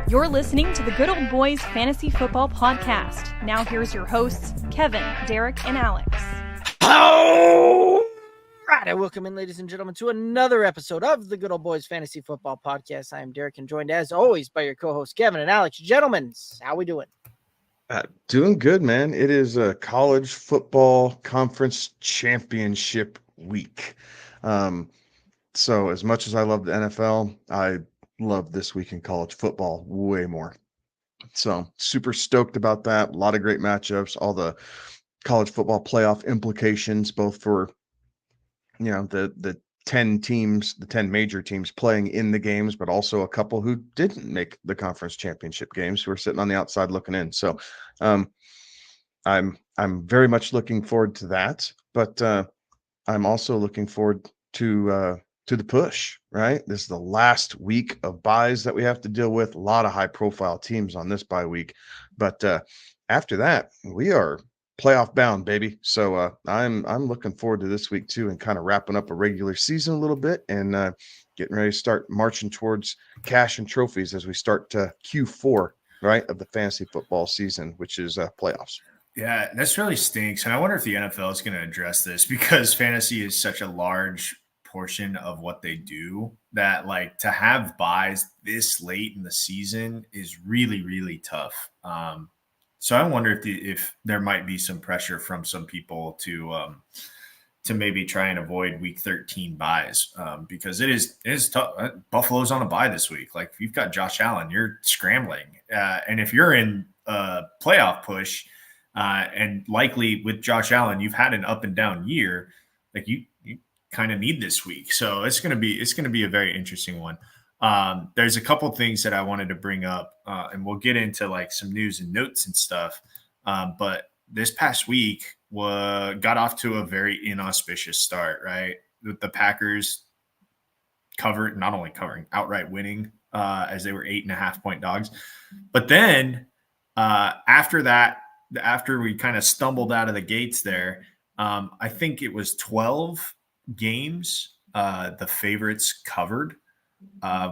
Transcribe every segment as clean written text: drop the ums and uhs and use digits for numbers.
You're listening to the Good Old Boys Fantasy Football Podcast. Now here's your hosts, Kevin, Derek, and Alex. All right, welcome in, ladies and gentlemen, to another episode of the Good Old Boys Fantasy Football Podcast. I am Derek, and joined as always by your co-hosts, Kevin and Alex. Gentlemen, how we doing? Doing good, man. It is a college football conference championship week. So as much as I love the NFL, I love this week in college football way more. So super stoked about that. A lot of great matchups, all the college football playoff implications, both for, the 10 teams, the 10 major teams playing in the games, but also a couple who didn't make the conference championship games who are sitting on the outside looking in. So I'm very much looking forward to that, but I'm also looking forward to the push, right? This is the last week of buys that we have to deal with. A lot of high profile teams on this bye week, but after that, we are playoff bound, baby. So I'm looking forward to this week too, and kind of wrapping up a regular season a little bit and getting ready to start marching towards cash and trophies as we start to Q4, right, of the fantasy football season, which is playoffs. Yeah, this really stinks. And I wonder if the NFL is going to address this, because fantasy is such a large portion of what they do that, like, to have buys this late in the season is really, really tough. So I wonder if there might be some pressure from some people to maybe try and avoid week 13 buys, because it is tough. Buffalo's on a bye this week. Like, if you've got Josh Allen, you're scrambling. And if you're in a playoff push, and likely with Josh Allen, you've had an up and down year, like you kind of need this week. So it's going to be a very interesting one. There's a couple things that I wanted to bring up, and we'll get into like some news and notes and stuff. But this past week got off to a very inauspicious start, right? With the Packers not only covering, outright winning, as they were 8.5-point dogs. But then after that, after we kind of stumbled out of the gates there, I think it was 12 games the favorites covered,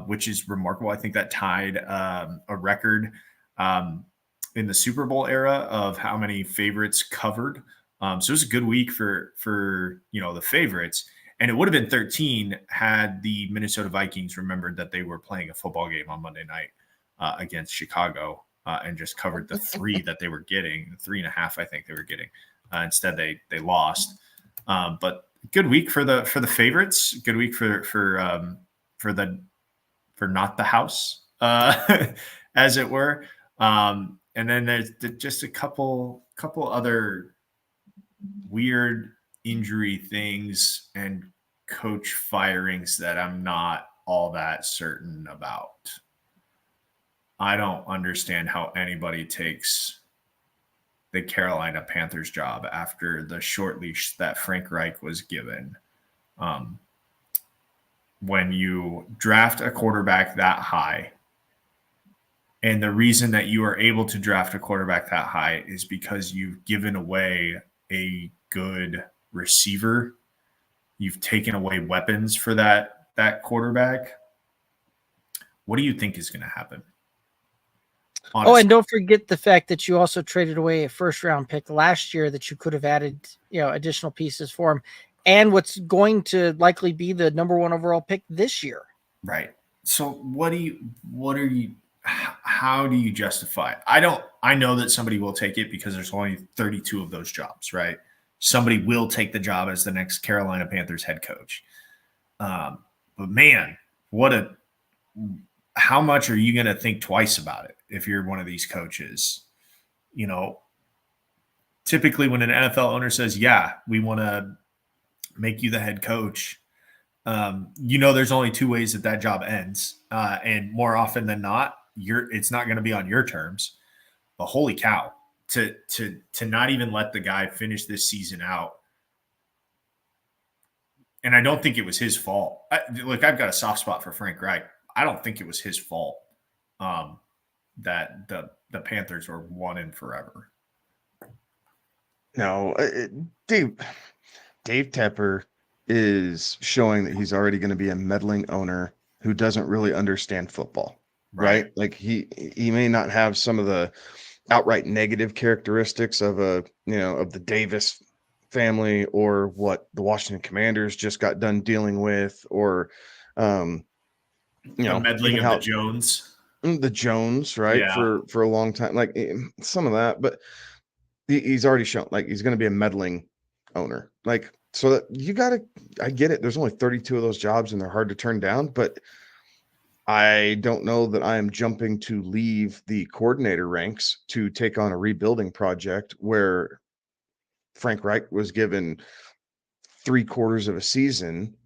which is remarkable. I think that tied a record in the Super Bowl era of how many favorites covered. So it was a good week for the favorites. And it would have been 13 had the Minnesota Vikings remembered that they were playing a football game on Monday night against Chicago, and just covered the 3 that they were getting, 3.5, I think they were getting. Instead, they lost. But good week for the favorites. Good week for not the house, as it were. And then there's just a couple other weird injury things and coach firings that I'm not all that certain about. I don't understand how anybody takes the Carolina Panthers job after the short leash that Frank Reich was given. When you draft a quarterback that high, and the reason that you are able to draft a quarterback that high is because you've given away a good receiver. You've taken away weapons for that quarterback. What do you think is going to happen? Honestly. Oh, and don't forget the fact that you also traded away a first-round pick last year that you could have added, additional pieces for him, and what's going to likely be the number 1 overall pick this year. Right. So how do you justify it? I know that somebody will take it because there's only 32 of those jobs, right? Somebody will take the job as the next Carolina Panthers head coach. But man, how much are you going to think twice about it if you're one of these coaches? Typically when an NFL owner says, yeah, we want to make you the head coach, there's only 2 ways that job ends. And more often than not, it's not going to be on your terms. But holy cow, to not even let the guy finish this season out And I don't think it was his fault. I've got a soft spot for Frank Reich. I don't think it was his fault that the Panthers were one and forever. No, Dave Tepper is showing that he's already going to be a meddling owner who doesn't really understand football, right? Like he may not have some of the outright negative characteristics of of the Davis family or what the Washington Commanders just got done dealing with, or the meddling of the Jones, right? Yeah. For a long time, like some of that, but he's already shown like he's going to be a meddling owner, like, so that I get it. There's only 32 of those jobs and they're hard to turn down, but I don't know that I am jumping to leave the coordinator ranks to take on a rebuilding project where Frank Reich was given 3/4 of a season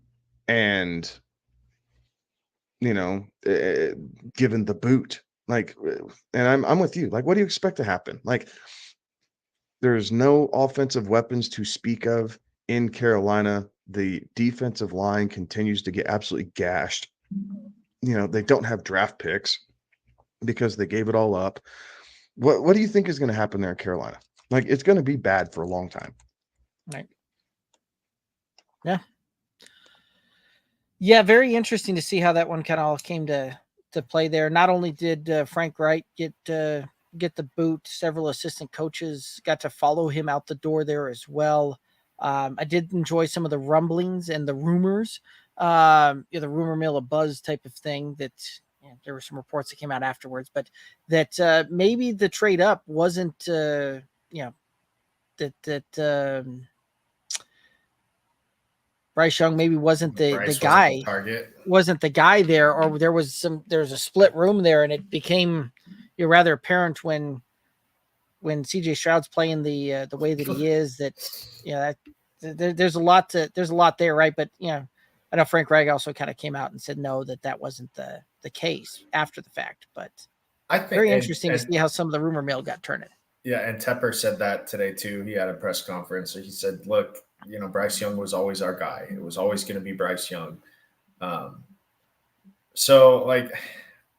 and, given the boot. Like, and I'm with you. Like, what do you expect to happen? Like, there's no offensive weapons to speak of in Carolina. The defensive line continues to get absolutely gashed. They don't have draft picks because they gave it all up. What do you think is going to happen there in Carolina? Like, it's going to be bad for a long time. Right. Yeah. Yeah, very interesting to see how that one kind of all came to play there. Not only did Frank Reich get the boot, several assistant coaches got to follow him out the door there as well. I did enjoy some of the rumblings and the rumors, the rumor mill, a buzz type of thing that there were some reports that came out afterwards, but that maybe the trade up wasn't, Bryce Young maybe wasn't the guy, wasn't the guy there, or there's a split room there, and it became rather apparent when CJ Stroud's playing the way that he is, that there's a lot there, right? But I know Frank Reich also kind of came out and said no, that wasn't the case after the fact. But I think very interesting to see how some of the rumor mill got turned. Yeah, and Tepper said that today too. He had a press conference. So he said, "Look, Bryce Young was always our guy. It was always going to be Bryce Young." So, like,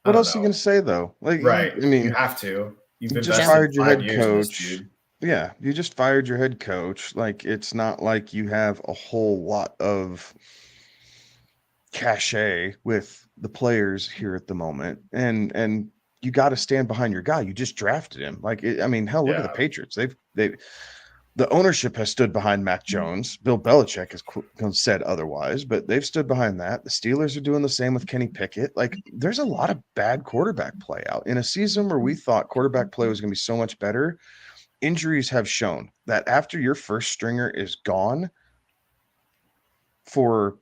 what else are you going to say though? Like, right? I mean, you have to. You just fired your head coach. Yeah, you just fired your head coach. Like, it's not like you have a whole lot of cachet with the players here at the moment, and you got to stand behind your guy. You just drafted him. Like, look at the Patriots. The ownership has stood behind Mac Jones. Bill Belichick has said otherwise, but they've stood behind that. The Steelers are doing the same with Kenny Pickett. Like, there's a lot of bad quarterback play out in a season where we thought quarterback play was going to be so much better. Injuries have shown that after your first stringer is gone for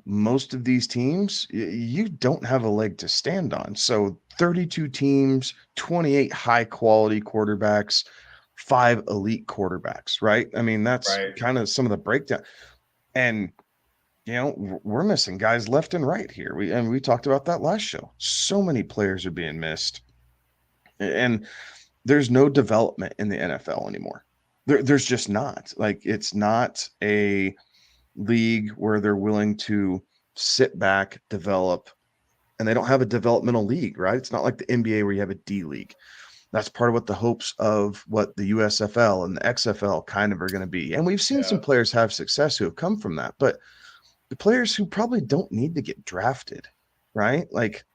most of these teams, you don't have a leg to stand on. So 32 teams, 28 high quality quarterbacks, 5 elite quarterbacks, right? I mean, that's kind of some of the breakdown. And we're missing guys left and right here. We talked about that last show. So many players are being missed. And there's no development in the NFL anymore. There's just not. Like, it's not a league where they're willing to sit back, develop, and they don't have a developmental league, right? It's not like the NBA where you have a D league. That's part of what the hopes of what the USFL and the XFL kind of are going to be. And we've seen some players have success who have come from that, but the players who probably don't need to get drafted, right? Like,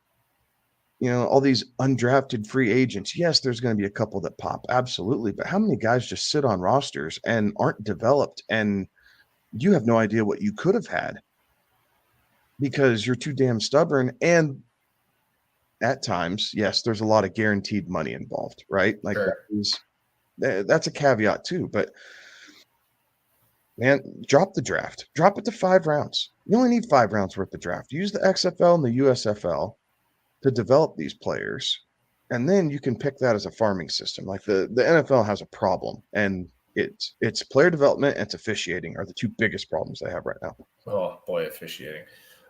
all these undrafted free agents. Yes, there's going to be a couple that pop. Absolutely. But how many guys just sit on rosters and aren't developed, and you have no idea what you could have had because you're too damn stubborn. And at times, yes, there's a lot of guaranteed money involved, right? Like, that's a caveat too. But man, drop the draft. Drop it to 5 rounds. You only need 5 rounds worth of draft. Use the XFL and the USFL to develop these players, and then you can pick that as a farming system. Like, the NFL has a problem, and it's player development and it's officiating are the 2 biggest problems they have right now. Oh boy, officiating.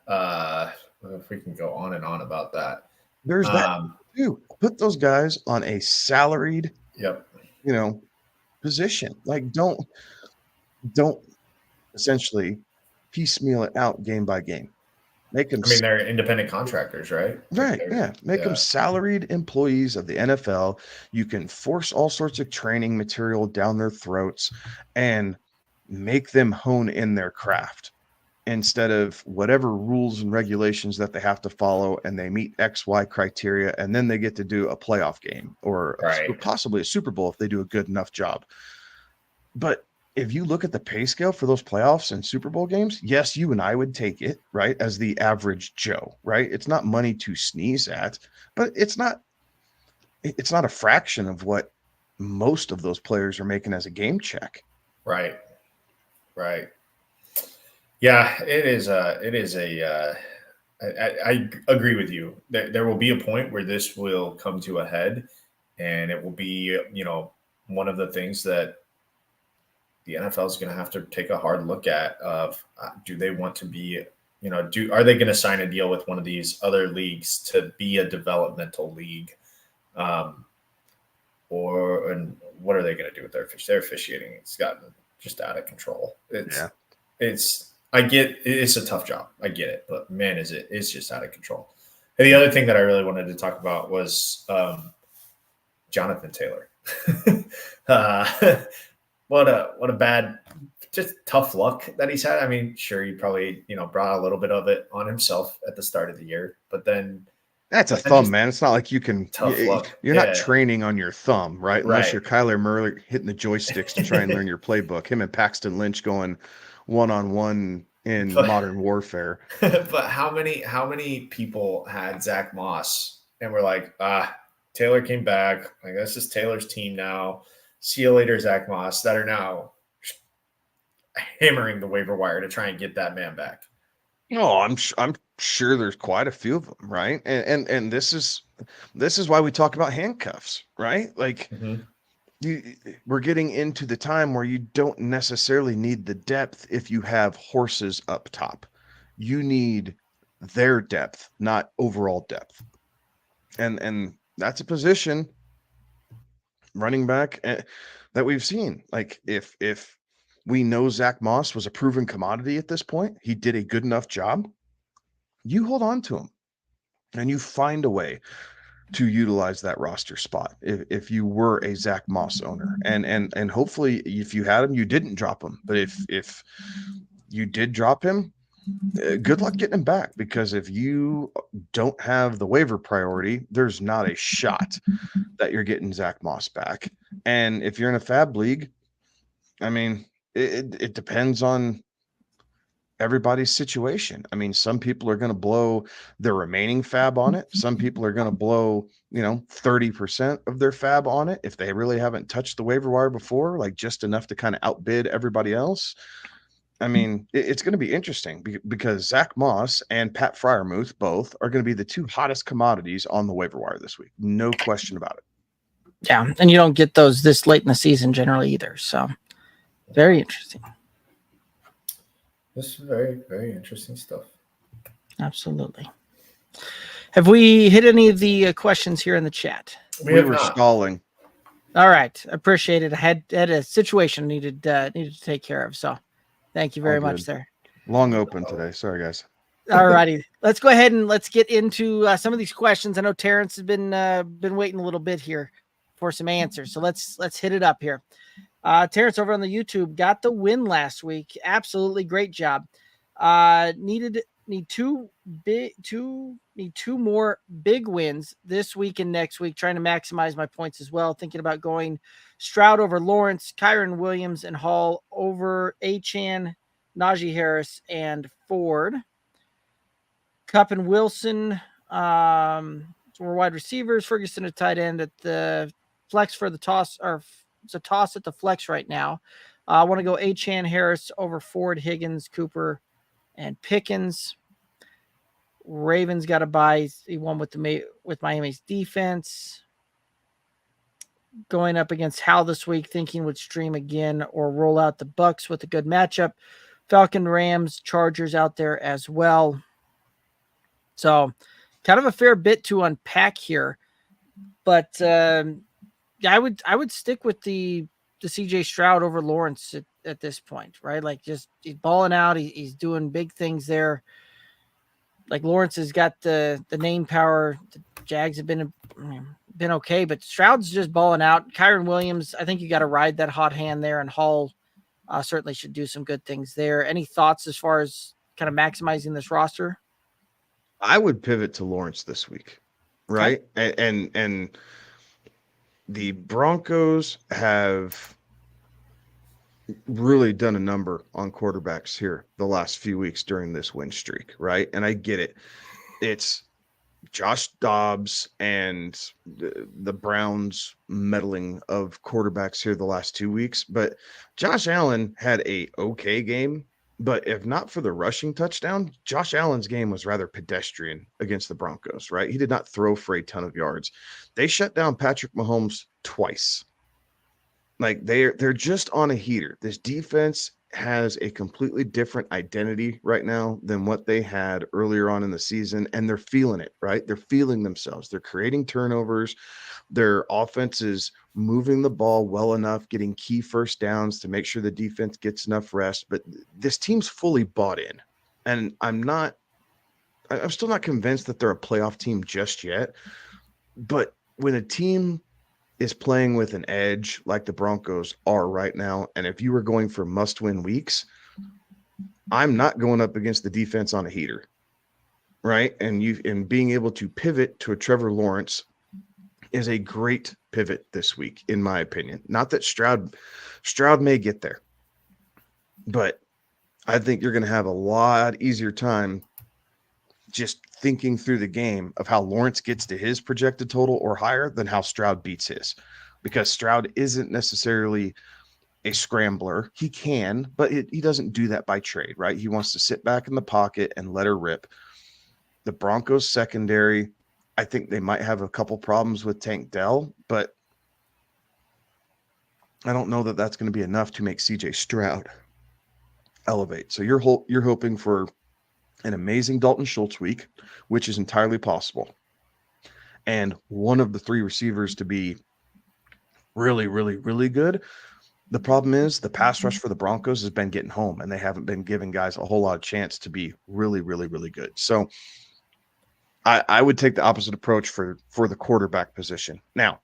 If we can go on and on about that. There's that too. Put those guys on a salaried, position. Like, don't essentially piecemeal it out game by game. Make them. I mean, they're independent contractors, right? Right. Yeah. Make them salaried employees of the NFL. You can force all sorts of training material down their throats and make them hone in their craft instead of whatever rules and regulations that they have to follow, and they meet XY criteria, and then they get to do a playoff game or possibly a Super Bowl if they do a good enough job. But if you look at the pay scale for those playoffs and Super Bowl games, yes, you and I would take it, right, as the average Joe, right? It's not money to sneeze at, but it's not a fraction of what most of those players are making as a game check. Right. Yeah, I agree with you. There will be a point where this will come to a head, and it will be, one of the things that the NFL is going to have to take a hard look at of do they want to be, are they going to sign a deal with one of these other leagues to be a developmental league? And what are they going to do with their officiating? It's gotten just out of control. It's a tough job. I get it, but man, it's just out of control. And the other thing that I really wanted to talk about was Jonathan Taylor. What a bad, just tough luck that he's had. I mean, sure, he probably, brought a little bit of it on himself at the start of the year, but then that's a thumb, man. It's not like you can, luck. You're not training on your thumb, right? Unless you're Kyler Murray hitting the joysticks to try and learn your playbook. Him and Paxton Lynch going one-on-one in Modern Warfare. But how many people had Zach Moss and were like, Taylor came back. Like, this is Taylor's team now. See you later, Zach Moss, that are now hammering the waiver wire to try and get that man back. Oh, I'm sure there's quite a few of them, right? And this is why we talk about handcuffs, right? Like, we're getting into the time where you don't necessarily need the depth if you have horses up top. You need their depth, not overall depth. And that's a position, running back, that we've seen. Like, if we know Zach Moss was a proven commodity at this point, he did a good enough job, you hold on to him and you find a way to utilize that roster spot. If you were a Zach Moss owner, and hopefully if you had him, you didn't drop him. But if you did drop him, good luck getting him back, because if you don't have the waiver priority, there's not a shot that you're getting Zach Moss back. And if you're in a fab league, I mean, it depends on everybody's situation. I mean, some people are going to blow their remaining fab on it. Some people are going to blow, 30% of their fab on it if they really haven't touched the waiver wire before, like just enough to kind of outbid everybody else. I mean, it's going to be interesting because Zach Moss and Pat Freiermuth both are going to be the two hottest commodities on the waiver wire this week. No question about it. Yeah, and you don't get those this late in the season generally either. So very interesting. This is very, very interesting stuff. Absolutely. Have we hit any of the questions here in the chat? We were stalling. All right. Appreciate it. I had a situation needed to take care of. So thank you very much there. Long open today. Sorry, guys. All righty. Let's go ahead and let's get into some of these questions. I know Terrence has been waiting a little bit here for some answers. So let's hit it up here. Terrence over on the YouTube got the win last week. Absolutely great job. Need two more big wins this week and next week, trying to maximize my points as well. Thinking about going Stroud over Lawrence, Kyron Williams and Hall over Achane, Najee Harris, and Ford. Kupp and Wilson were wide receivers. Ferguson a tight end at the flex for the toss, or it's a toss at the flex right now. I want to go Achane, Harris over Ford, Higgins, Cooper, and Pickens. Ravens got a bye. He won with Miami's defense. Going up against Hal this week, thinking would stream again or roll out the Bucks with a good matchup. Falcon, Rams, Chargers out there as well. So kind of a fair bit to unpack here, but I would stick with the CJ Stroud over Lawrence at this point, right? Like just he's balling out. He's doing big things there. Like Lawrence has got the name power. The Jags have been okay, but Stroud's just balling out. Kyron Williams, I think you got to ride that hot hand there, and Hall certainly should do some good things there. Any thoughts as far as kind of maximizing this roster? I would pivot to Lawrence this week, right? Okay. And the Broncos have really done a number on quarterbacks here the last few weeks during this win streak, right? And I get it. It's Josh Dobbs and the Browns meddling of quarterbacks here the last 2 weeks, but Josh Allen had a okay game. But if not for the rushing touchdown, Josh Allen's game was rather pedestrian against the Broncos, right? He did not throw for a ton of yards. They shut down Patrick Mahomes twice. Like they're just on a heater. This defense has a completely different identity right now than what they had earlier on in the season, and they're feeling it, right? They're feeling themselves. They're creating turnovers. Their offense is moving the ball well enough, getting key first downs to make sure the defense gets enough rest. But this team's fully bought in, and I'm still not convinced that they're a playoff team just yet. But when a team is playing with an edge like the Broncos are right now, and if you were going for must-win weeks, I'm not going up against the defense on a heater, right? And being able to pivot to a Trevor Lawrence is a great pivot this week, in my opinion. Not that Stroud may get there, but I think you're going to have a lot easier time just thinking through the game of how Lawrence gets to his projected total or higher than how Stroud beats his, because Stroud isn't necessarily a scrambler. He can, but he doesn't do that by trade, right? He wants to sit back in the pocket and let her rip. The Broncos secondary, I think they might have a couple problems with Tank Dell, but I don't know that that's going to be enough to make CJ Stroud elevate. So you're hoping for an amazing Dalton Schultz week, which is entirely possible, and one of the three receivers to be really, really, really good. The problem is the pass rush for the Broncos has been getting home, and they haven't been giving guys a whole lot of chance to be really, really, really good. So I would take the opposite approach for the quarterback position. Now,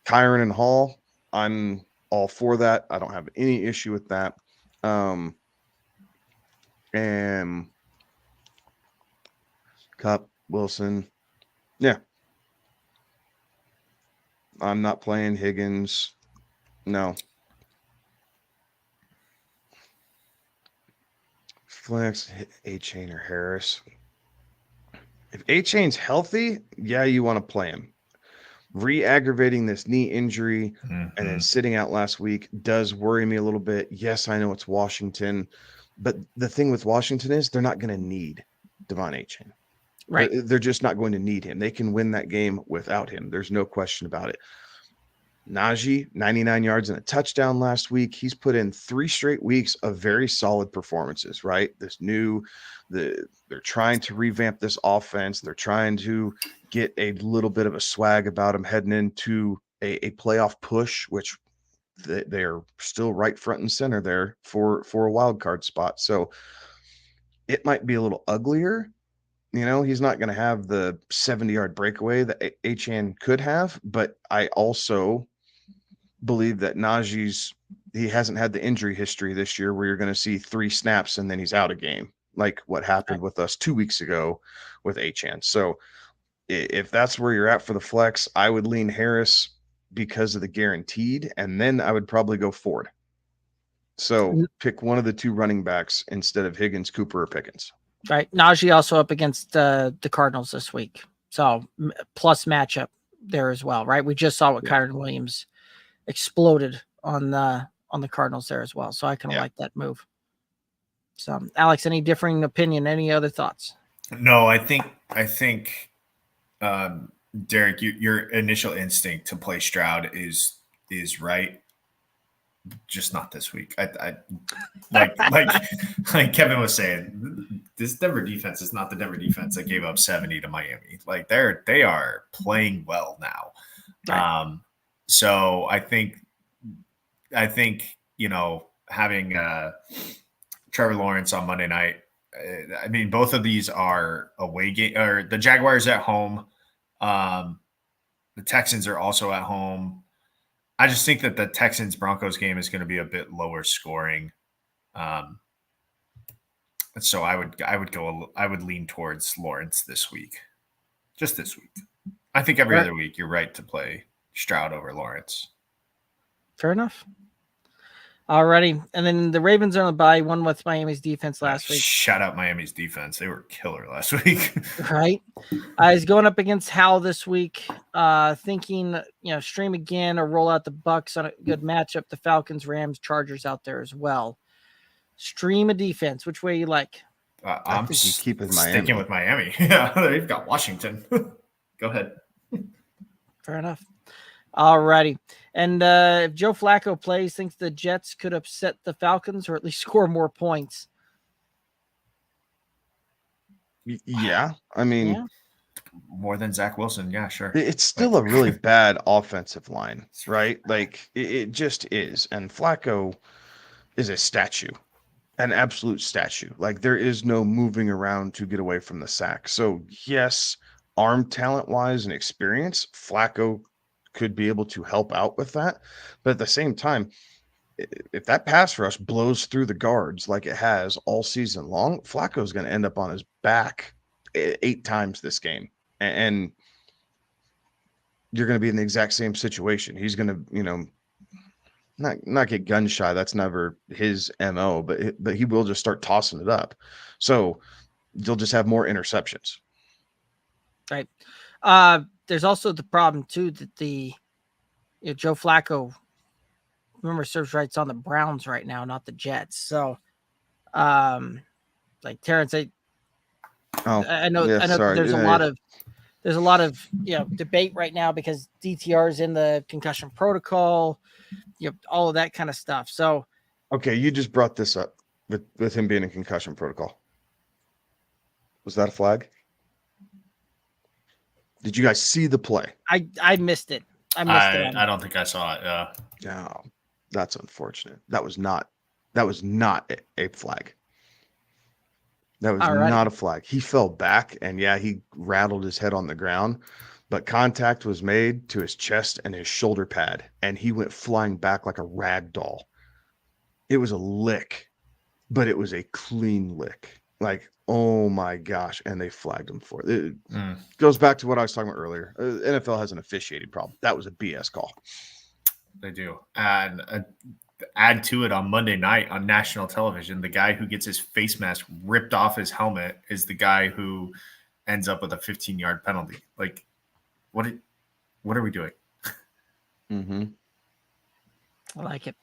Kyron and Hall, I'm all for that. I don't have any issue with that. And Cup, Wilson, yeah. I'm not playing Higgins. No. Flex, A-Chain or Harris. If A-Chain's healthy, yeah, you want to play him. Re-aggravating this knee injury and then sitting out last week does worry me a little bit. Yes, I know it's Washington, but the thing with Washington is they're not going to need Devon A-Chain. Right. They're just not going to need him. They can win that game without him. There's no question about it. Najee, 99 yards and a touchdown last week. He's put in 3 straight weeks of very solid performances, right? They're trying to revamp this offense. They're trying to get a little bit of a swag about him heading into a playoff push, which they're still right front and center there for a wild card spot. So it might be a little uglier. You know, he's not going to have the 70-yard breakaway that Achane could have, but I also believe that he hasn't had the injury history this year where you're going to see 3 snaps and then he's out of game, like what happened with us 2 weeks ago with Achane. So if that's where you're at for the flex, I would lean Harris because of the guaranteed, and then I would probably go Ford. So pick one of the 2 running backs instead of Higgins, Cooper, or Pickens. Right. Najee also up against the Cardinals this week. So plus matchup there as well, right? We just saw what Kyron Williams exploded on the Cardinals there as well. So I kind of like that move. So Alex, any differing opinion? Any other thoughts? No, I think Derek, your initial instinct to play Stroud is right. Just not this week. I like Kevin was saying, this Denver defense is not the Denver defense that gave up 70 to Miami. Like they are playing well now. Right. So I think having Trevor Lawrence on Monday night. I mean, both of these are away game, or the Jaguars at home. The Texans are also at home. I just think that the Texans Broncos game is going to be a bit lower scoring. So I would lean towards Lawrence this week. Just this week. I think every other week you're right to play Stroud over Lawrence. Fair enough. Alrighty. And then the Ravens are on the bye, won with Miami's defense last week. Shout out Miami's defense. They were killer last week. Right. He's going up against Hal this week, thinking, stream again or roll out the Bucks on a good matchup. The Falcons, Rams, Chargers out there as well. Stream a defense. Which way you like? I'm sticking with Miami. Yeah, they've got Washington. Go ahead. Fair enough. Alrighty. And if Joe Flacco plays, thinks the Jets could upset the Falcons or at least score more points. Yeah. I mean, more than Zach Wilson. Yeah, sure. It's still a really bad offensive line, right? Like it just is. And Flacco is a statue, an absolute statue. Like there is no moving around to get away from the sack. So yes, arm talent wise and experience, Flacco could be able to help out with that. But at the same time, if that pass rush blows through the guards like it has all season long, Flacco's going to end up on his back 8 times this game. And you're going to be in the exact same situation. He's going to, not get gun shy. That's never his MO, but he will just start tossing it up. So you'll just have more interceptions. Right. There's also the problem too that Joe Flacco, remember, serves rights on the Browns right now, not the Jets. So, like Terrence, I know there's a lot of debate right now because DTR is in the concussion protocol, all of that kind of stuff. So, okay, you just brought this up with him being in concussion protocol. Was that a flag? Did you guys see the play? I missed it. I don't think I saw it. Yeah. No, that's unfortunate. That was not a flag. That was not a flag. He fell back and he rattled his head on the ground, but contact was made to his chest and his shoulder pad, and he went flying back like a rag doll. It was a lick, but it was a clean lick. Like, oh my gosh. And they flagged him for it. It goes back to what I was talking about earlier. NFL has an officiating problem. That was a BS call. They do. And add to it on Monday night on national television, the guy who gets his face mask ripped off his helmet is the guy who ends up with a 15-yard penalty. Like, what are we doing? Mm-hmm. I like it.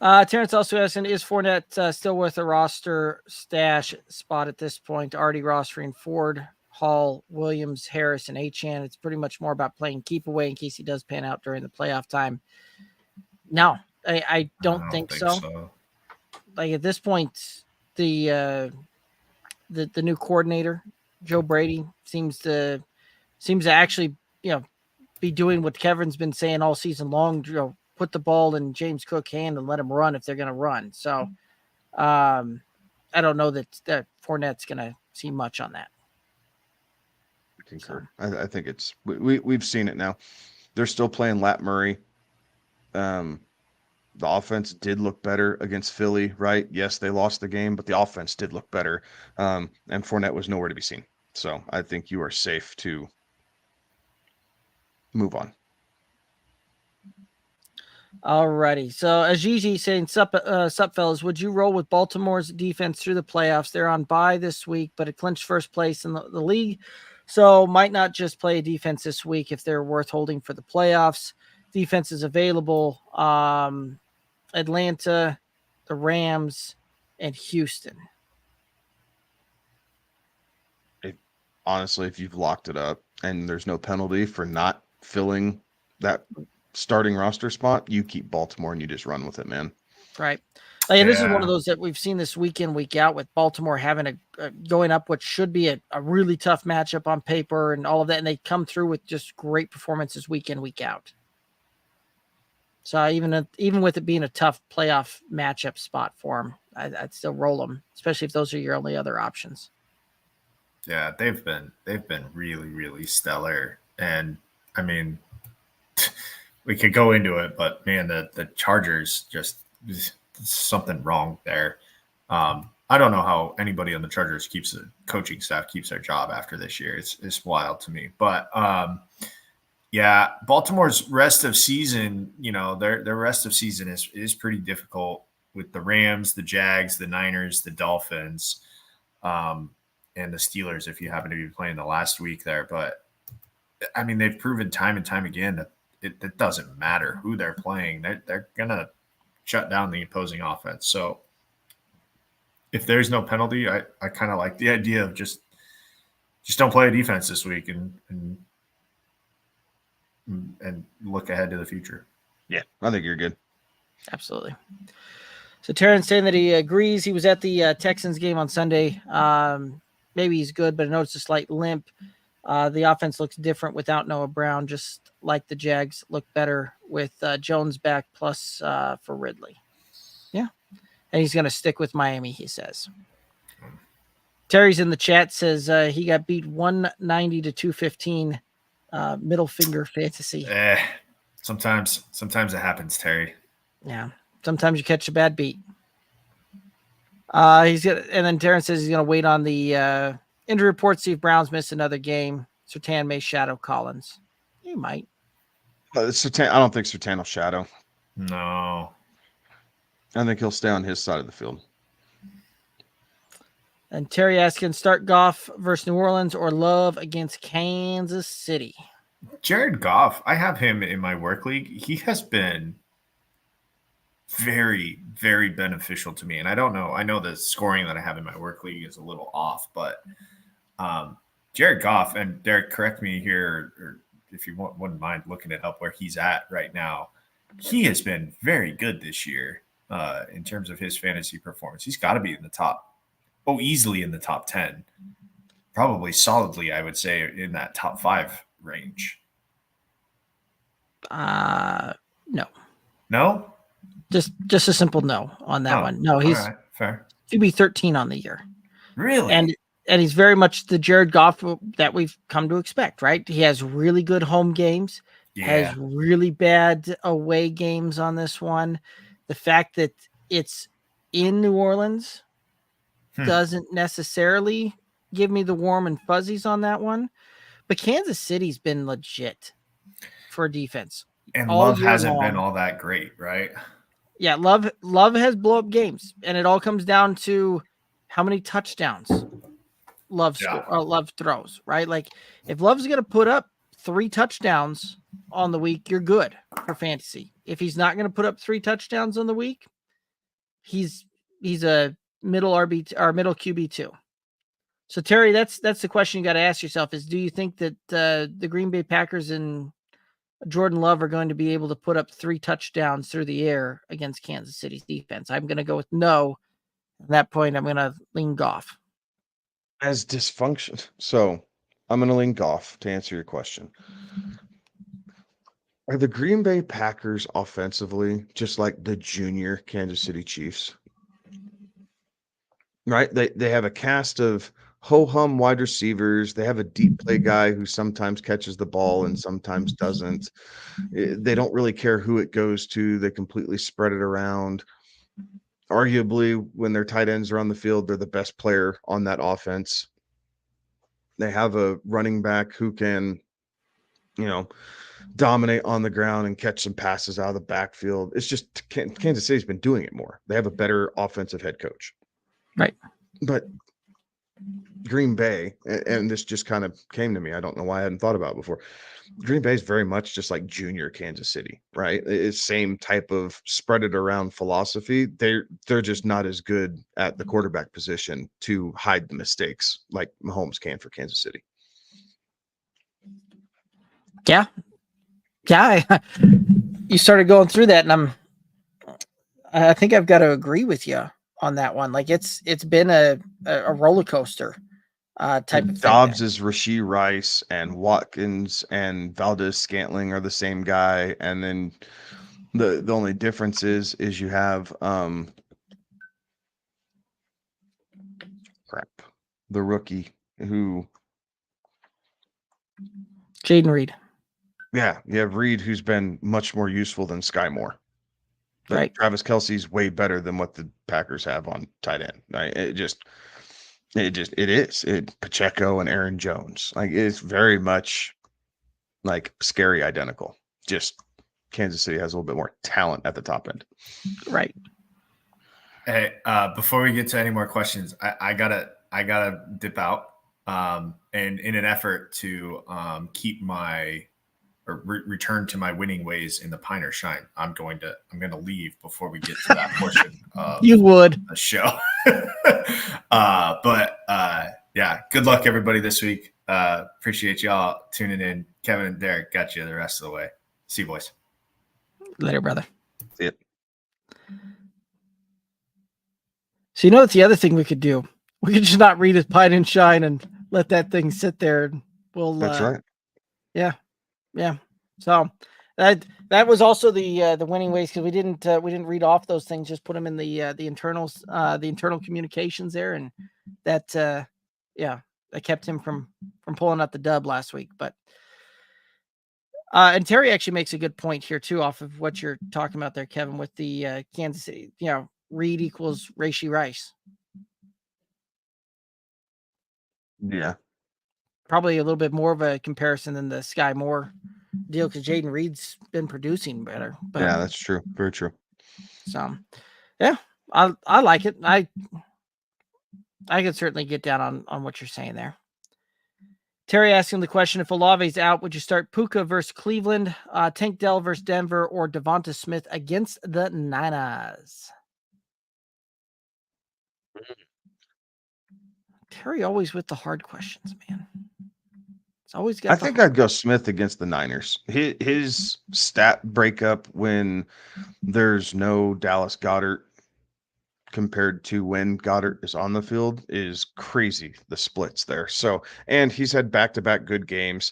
Terrence also asking, is Fournette still worth a roster stash spot at this point? Already rostering Ford, Hall, Williams, Harris, and Achane. It's pretty much more about playing keep away in case he does pan out during the playoff time. No, I don't think so. Like at this point, the new coordinator, Joe Brady, seems to actually be doing what Kevin's been saying all season long. Put the ball in James Cook's hand and let him run if they're going to run. So I don't know that Fournette's going to see much on that. Concur. I think it's we've seen it now. They're still playing Lat Murray. The offense did look better against Philly, right? Yes, they lost the game, but the offense did look better. And Fournette was nowhere to be seen. So I think you are safe to move on. Alrighty. So as Gigi saying, sup fellas, would you roll with Baltimore's defense through the playoffs? They're on bye this week, but it clinched first place in the league. So might not just play a defense this week if they're worth holding for the playoffs. Defense is available. Atlanta, the Rams, and Houston. Honestly, if you've locked it up and there's no penalty for not filling that starting roster spot, you keep Baltimore and you just run with it, man. Right. And this is one of those that we've seen this week in, week out, with Baltimore having going up what should be a really tough matchup on paper and all of that, and they come through with just great performances week in, week out. So even with it being a tough playoff matchup spot for him, I'd still roll him, especially if those are your only other options. Yeah, they've been really, really stellar. And I mean, we could go into it, but man, the Chargers just something wrong there. I don't know how anybody on the Chargers coaching staff keeps their job after this year. It's wild to me. But yeah, Baltimore's rest of season, their rest of season is pretty difficult with the Rams, the Jags, the Niners, the Dolphins, and the Steelers if you happen to be playing the last week there. But I mean, they've proven time and time again that it doesn't matter who they're playing. They're going to shut down the opposing offense. So if there's no penalty, I kind of like the idea of just don't play a defense this week and look ahead to the future. Yeah, I think you're good. Absolutely. So Terrence's saying that he agrees. He was at the Texans game on Sunday. Maybe he's good, but I noticed a slight limp. The offense looks different without Noah Brown, just like the Jags look better with Jones back plus for Ridley. Yeah. And he's going to stick with Miami, he says. Terry's in the chat, says he got beat 190 to 215. Middle finger fantasy. Sometimes it happens, Terry. Yeah. Sometimes you catch a bad beat. And then Terrence says he's going to wait on the injury report, see if Browns miss another game. Surtain may shadow Collins. He might. Surtain, I don't think Surtain will shadow. No. I think he'll stay on his side of the field. And Terry asking, start Goff versus New Orleans or Love against Kansas City? Jared Goff, I have him in my work league. He has been very, very beneficial to me. And I don't know. I know the scoring that I have in my work league is a little off, but Jared Goff, and Derek, correct me here, or if you wouldn't mind looking it up where he's at right now. He has been very good this year in terms of his fantasy performance. He's got to be in the easily in the top 10. Probably solidly, I would say, in that top 5 range. No. No? Just a simple no on that one. No, he's right, fair. QB 13 on the year. Really? And he's very much the Jared Goff that we've come to expect, right? He has really good home games, has really bad away games on this one. The fact that it's in New Orleans doesn't necessarily give me the warm and fuzzies on that one. But Kansas City's been legit for defense. And Love hasn't been all that great, right? Yeah, Love has blow-up games, and it all comes down to how many touchdowns Love throws, right? Like, if Love's going to put up 3 touchdowns on the week, you're good for fantasy. If he's not going to put up 3 touchdowns on the week, he's a middle RB or middle QB2. So Terry, that's the question you got to ask yourself: is do you think that the Green Bay Packers and Jordan Love are going to be able to put up 3 touchdowns through the air against Kansas City's defense? I'm going to go with no. At that point, I'm going to lean Goff. As dysfunction. So I'm going to lean Goff to answer your question. Are the Green Bay Packers offensively just like the junior Kansas City Chiefs? Right? They have a cast of ho-hum wide receivers. They have a deep play guy who sometimes catches the ball and sometimes doesn't. They don't really care who it goes to. They completely spread it around. Arguably, when their tight ends are on the field, they're the best player on that offense. They have a running back who can, dominate on the ground and catch some passes out of the backfield. It's just Kansas City's been doing it more. They have a better offensive head coach. Right. But Green Bay, and this just kind of came to me. I don't know why I hadn't thought about it before. Green Bay is very much just like junior Kansas City, right? It's same type of spread it around philosophy. They're just not as good at the quarterback position to hide the mistakes like Mahomes can for Kansas City. Yeah. You started going through that, and I think I've got to agree with you on that one. Like it's been a roller coaster type of thing. Dobbs is Rashee Rice, and Watkins and Valdez Scantling are the same guy, and then The only difference is you have the rookie who Jaden Reed. Yeah, you have Reed, who's been much more useful than Sky Moore. But Right. Travis Kelce's way better than what the Packers have on tight end. Right? It is. Pacheco and Aaron Jones. Like, it's very much like scary identical. Just Kansas City has a little bit more talent at the top end. Right. Hey, before we get to any more questions, I gotta dip out. And in an effort to keep my return to my winning ways in the Pine or Shine, I'm going to leave before we get to that portion of You would. the show. But yeah, good luck everybody this week. Appreciate y'all tuning in. Kevin and Derek got you the rest of the way. See you, boys. Later, brother. See it. So, you know what's the other thing we could do? We could just not read his Pine and Shine and let that thing sit there. And we'll. That's right. Yeah. Yeah. So that was also the winning ways, because we didn't read off those things, just put them in the internals, the internal communications there, and that that kept him from pulling out the dub last week. But and Terry actually makes a good point here too, off of what you're talking about there, Kevin, with the Kansas City. Reed equals Rashee Rice. Yeah. Probably a little bit more of a comparison than the Sky Moore deal, because Jaden Reed's been producing better. But, yeah, that's true. Very true. So, yeah, I like it. I could certainly get down on what you're saying there. Terry asking the question: if Olave's out, would you start Puka versus Cleveland, Tank Dell versus Denver, or Devonta Smith against the Niners? Terry always with the hard questions, man. It's always got. I think I'd go Smith against the Niners. His stat breakup when there's no Dallas Goedert compared to when Goddard is on the field is crazy, the splits there. So, and he's had back-to-back good games.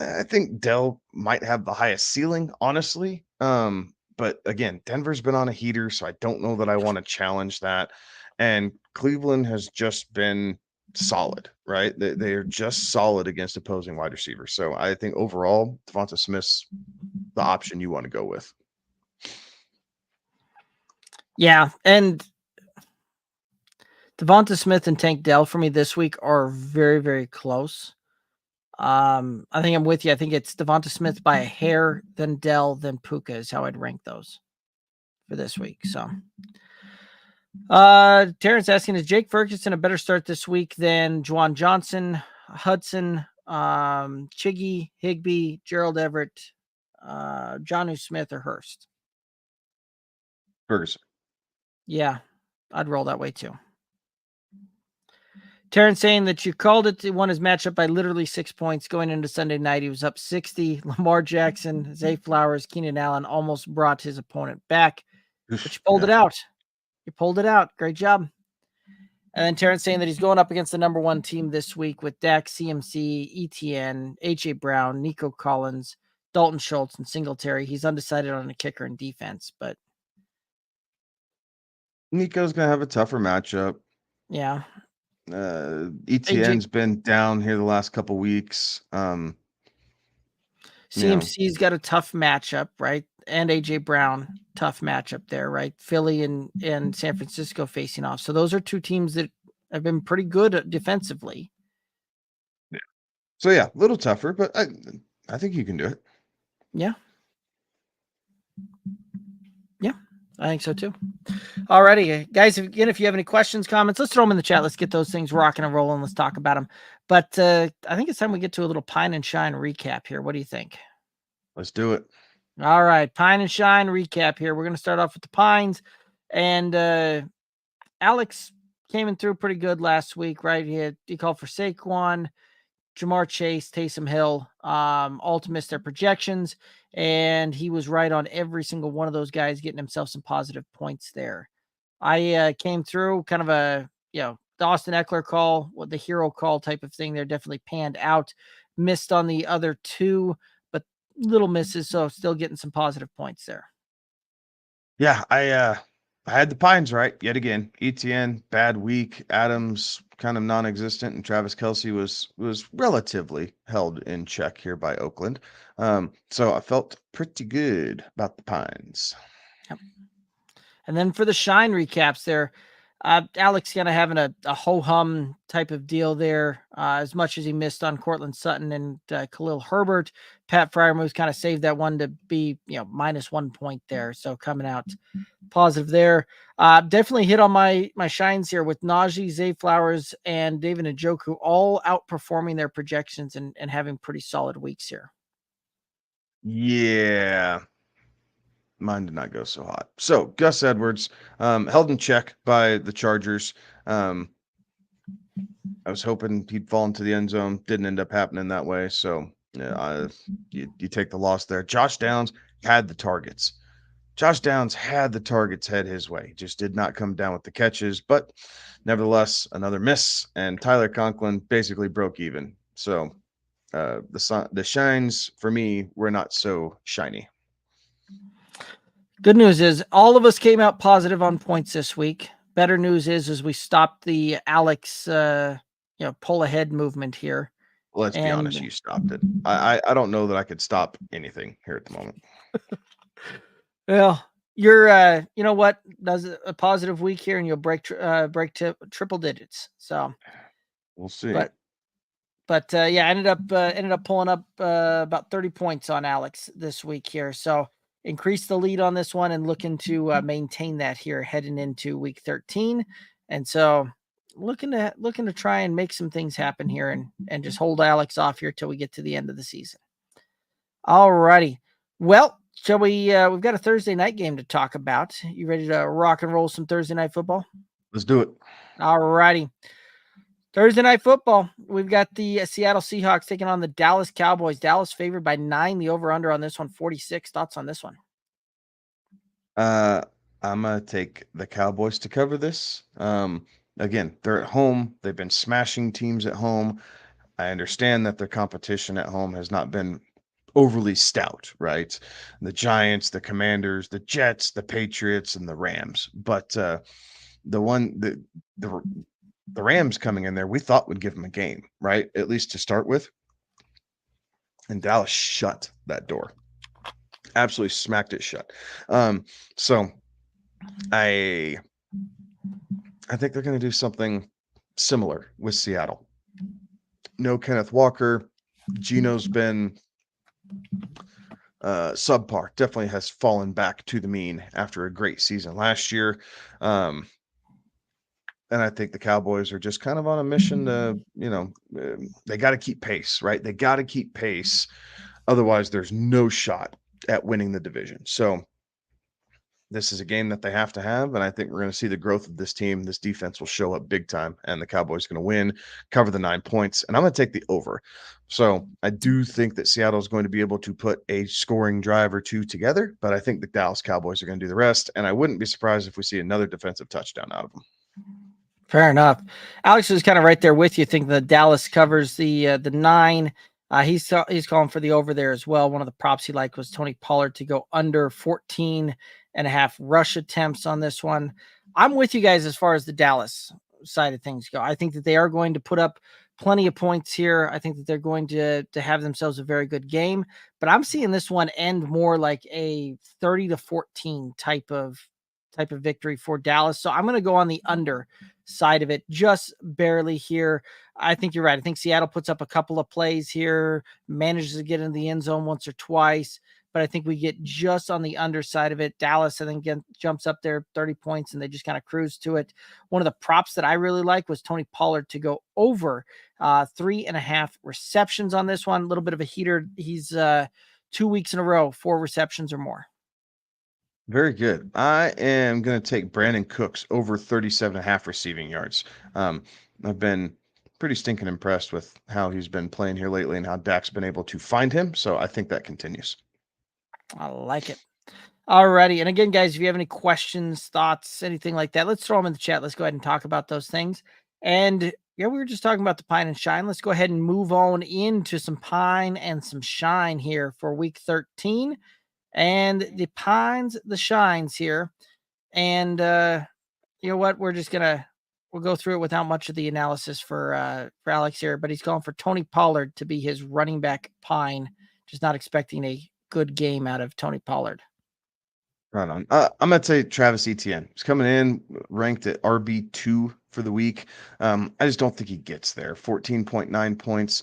I think Dell might have the highest ceiling, honestly. But again, Denver's been on a heater, so I don't know that I want to challenge that. And Cleveland has just been solid, right? They are just solid against opposing wide receivers. So I think overall, Devonta Smith's the option you want to go with. Yeah, and Devonta Smith and Tank Dell for me this week are very, very close. I think I'm with you. I think it's Devonta Smith by a hair, then Dell, then Puka is how I'd rank those for this week. So, Terrence asking, is Jake Ferguson a better start this week than Juwan Johnson, Hudson, Chiggy, Higbee, Gerald Everett, Jonnu Smith, or Hurst? Ferguson. Yeah, I'd roll that way too. Terrence saying that you called it, won his matchup by literally 6 points going into Sunday night. He was up 60. Lamar Jackson, Zay Flowers, Keenan Allen almost brought his opponent back, but you pulled it out. You pulled it out. Great job. And then Terrence saying that he's going up against the number one team this week with Dak, CMC, ETN, AJ Brown, Nico Collins, Dalton Schultz, and Singletary. He's undecided on a kicker and defense, but Nico's going to have a tougher matchup. Yeah. ETN's been down here the last couple weeks. CMC's got a tough matchup, right? And AJ Brown, tough matchup there, right? Philly and San Francisco facing off. So those are two teams that have been pretty good defensively. Yeah. So yeah, a little tougher, but I think you can do it. Yeah. Yeah, I think so too. Alrighty, guys, again, if you have any questions, comments, let's throw them in the chat. Let's get those things rocking and rolling. Let's talk about them. But I think it's time we get to a little Pine and Shine recap here. What do you think? Let's do it. All right, Pine and Shine recap here. We're going to start off with the Pines. And Alex came in through pretty good last week, right? He called for Saquon, Jamar Chase, Taysom Hill, all to miss their projections. And he was right on every single one of those guys, getting himself some positive points there. I came through kind of a, the Austin Eckler call, the hero call type of thing. They're definitely panned out. Missed on the other two, but little misses. So still getting some positive points there. Yeah, I had the Pines right yet again. ETN bad week. Adams kind of non-existent, and Travis Kelce was relatively held in check here by Oakland. So I felt pretty good about the Pines. And then for the Shine recaps there, Alex kind of having a ho-hum type of deal there. As much as he missed on Cortland Sutton and Khalil Herbert, Pat Fryermuth kind of saved that one to be, minus 1 point there. So coming out positive there. Definitely hit on my shines here with Najee, Zay Flowers, and David Njoku all outperforming their projections and having pretty solid weeks here. Yeah, mine did not go so hot. So Gus Edwards, held in check by the Chargers. I was hoping he'd fall into the end zone. Didn't end up happening that way. So you take the loss there. Josh Downs had the targets. Josh Downs had the targets head his way. Just did not come down with the catches. But nevertheless, another miss. And Tyler Conklin basically broke even. So the shines for me were not so shiny. Good news is all of us came out positive on points this week. Better news is we stopped the Alex, pull ahead movement here. Let's be honest, you stopped it. I don't know that I could stop anything here at the moment. Well, you're, you know what, does a positive week here and you'll break triple digits. So we'll see. But yeah, ended up pulling up about 30 points on Alex this week here. So increase the lead on this one and looking to maintain that here heading into week 13. And so looking to try and make some things happen here and just hold Alex off here till we get to the end of the season. All righty. Well, shall we we've got a Thursday night game to talk about. You ready to rock and roll some Thursday night football? Let's do it. All righty. Thursday night football. We've got the Seattle Seahawks taking on the Dallas Cowboys. Dallas favored by 9. The over-under on this one, 46. Thoughts on this one? I'm going to take the Cowboys to cover this. Again, they're at home. They've been smashing teams at home. I understand that their competition at home has not been overly stout, right? The Giants, the Commanders, the Jets, the Patriots, and the Rams. But the Rams coming in there, we thought would give them a game, right? At least to start with. And Dallas shut that door. Absolutely smacked it shut. So I think they're going to do something similar with Seattle. No Kenneth Walker. Gino's been subpar. Definitely has fallen back to the mean after a great season last year. And I think the Cowboys are just kind of on a mission to, they got to keep pace, right? They got to keep pace. Otherwise, there's no shot at winning the division. So this is a game that they have to have, and I think we're going to see the growth of this team. This defense will show up big time, and the Cowboys are going to win, cover the 9 points, and I'm going to take the over. So I do think that Seattle is going to be able to put a scoring drive or two together, but I think the Dallas Cowboys are going to do the rest, and I wouldn't be surprised if we see another defensive touchdown out of them. Fair enough. Alex is kind of right there with you. Think the Dallas covers the 9. He's calling for the over there as well. One of the props he liked was Tony Pollard to go under 14.5 rush attempts on this one. I'm with you guys as far as the Dallas side of things go. I think that they are going to put up plenty of points here. I think that they're going to have themselves a very good game, but I'm seeing this one end more like a 30-14 type of victory for Dallas. So I'm going to go on the under side of it, just barely here. I think you're right. I think Seattle puts up a couple of plays here, manages to get in the end zone once or twice, but I think we get just on the underside of it. Dallas, I think, jumps up there 30 points, and they just kind of cruise to it. One of the props that I really like was Tony Pollard to go over 3.5 receptions on this one. A little bit of a heater. He's 2 weeks in a row, 4 receptions or more. Very good. I am going to take Brandon Cooks over 37.5 receiving yards. I've been pretty stinking impressed with how he's been playing here lately and how Dak's been able to find him. So I think that continues. I like it. All righty. And again, guys, if you have any questions, thoughts, anything like that, let's throw them in the chat. Let's go ahead and talk about those things. And yeah, we were just talking about the pine and shine. Let's go ahead and move on into some pine and some shine here for week 13. and the pines, the shines here. And you know what? We'll go through it without much of the analysis for Alex here, but he's going for Tony Pollard to be his running back pine. Just not expecting a good game out of Tony Pollard. Right on. I'm going to say Travis Etienne. He's coming in ranked at RB2 for the week. I just don't think he gets there. 14.9 points.